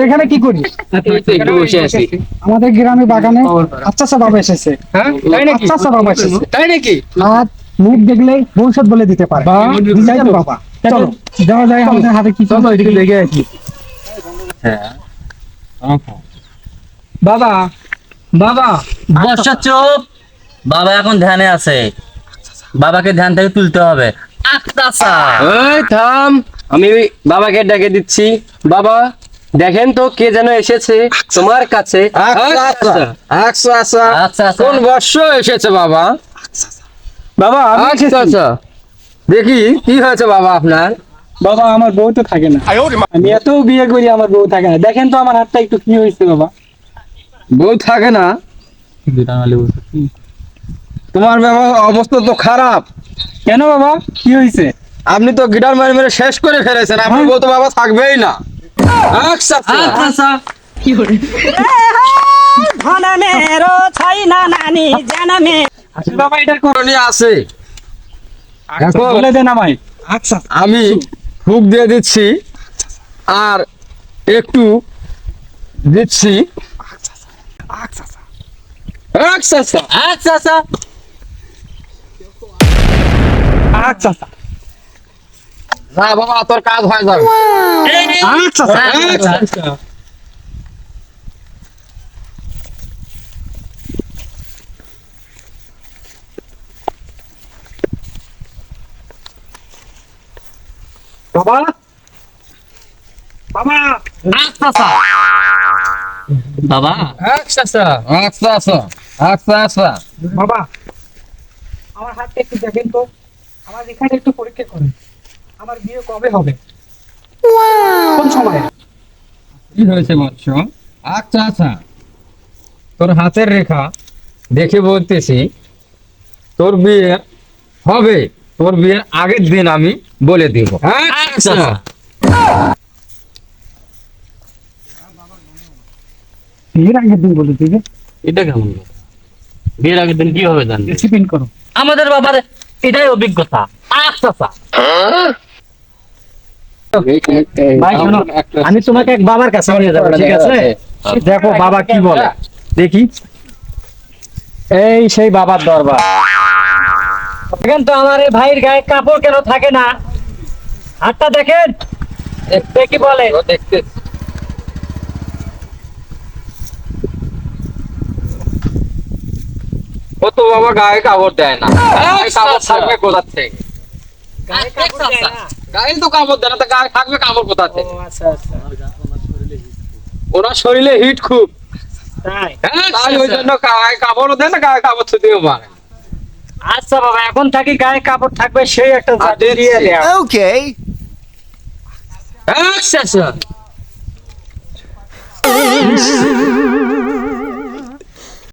এখানে কি করিস? একটু বসে আছি। আমাদের গ্রামে বাগানে আচ্ছা বাবা এসেছে। হ্যাঁ তাই নাকি? আচ্ছা বাবা এসেছে। তাই নাকি? আর মুখ দেখলে ভবিষ্যৎ বলে দিতে পারে। যাই তো বাবা, চলো যাওয়া যায়, আমাদের হাতে কি চলো এদিকে দেখে আসি। হ্যাঁ বাবা বাবা বর্ষা চুপ। বাবা এখন ধ্যানে আছে, বাবাকে ধ্যান থেকে তুলতে হবে। আচ্ছা এই থাম, আমি বাবাকে ডেকে দিচ্ছি। বাবা দেখেন তো কে যেন এসেছে তোমার কাছে। আচ্ছা কোন বর্ষ এসেছে বাবা? বাবা আমি আচ্ছা এসেছি। আচ্ছা, দেখি কি হয়েছে বাবা আপনার? বাবা আমার বউ তো থাকে না, আমি এত বিয়ে করি আমার বউ থাকে না। দেখেন তো আমার হাতটা একটু কি হয়েছে বাবা। বউ থাকে না? তোমার বাবা অবস্থা তো খারাপ। কেন বাবা, কি হয়েছে? আপনি তো গিটার মেরে মেরে শেষ করে ফেলেছেন, আপনার বউ তো বাবা থাকবেই না। আচ্ছা আচ্ছা। ধনমেরো ছাই না নানি জানামে আসলে বাবা এটার কোন উনি আছে, এখন বলে দেন আমায়। আচ্ছা আমি ফুক দিয়ে দিচ্ছি আর একটু দিচ্ছি। আচ্ছা আচ্ছা আচ্ছা আচ্ছা আচ্ছা না বাবা, তোর কাজ হয়ে যাবে। আচ্ছা আচ্ছা। বাবা বাবা বাবা আচ্ছা আচ্ছা আচ্ছা আচ্ছা আচ্ছা আচ্ছা। বাবা আমার হাতটা একটু দেখেন তো, আমার এখানে একটু পরীক্ষা করেন, আমার বিয়ে কবে হবে, কোন সময়? কি হয়েছে বৎস? আচ্ছা আচ্ছা, তোর হাতের রেখা দেখে বলতেছি তোর বিয়ে হবে, তোর বিয়ের আগের দিন আমি বলে দিব। আচ্ছা বিয়ের আগের দিন বলে দিবে? এটা কেমন কথা? বিয়ের আগের দিন কি হবে জানবে? ডিসিপ্লিন করো। আমাদের বাবার এটাই অভিজ্ঞতা। আচ্ছা আচ্ছা ভাই শোনো, আমি তোমাকে এক বাবার কাছে নিয়ে যাবো, ঠিক আছে? দেখো বাবা কি বলে, দেখি। এই সেই বাবার দরবার। দেখেন তো আমার এই ভাইয়ের গায়ে কাপড় কেন থাকে না, হাতটা দেখেন, দেখি বলে। দেখতে ও তো বাবা গায়ে কাপড় দেয় না। গায়ে কাপড় থাকবে কোথা থেকে? গায়ে তো কাপড় দেয় না, তো গায়ে থাকবে কাপড় কোথা থেকে? আচ্ছা আচ্ছা, ওনার শরীরে হিট খুব, তাই? তাই ওই জন্য গায়ে কাপড়ও দেয় না, গায়ে কাপড় ছুতেও পারে। আচ্ছা বাবা, এখন থাকি গায়ে কাপড় থাকবে সেই একটা জাতি দিয়ে দেয়া। আচ্ছা আচ্ছা।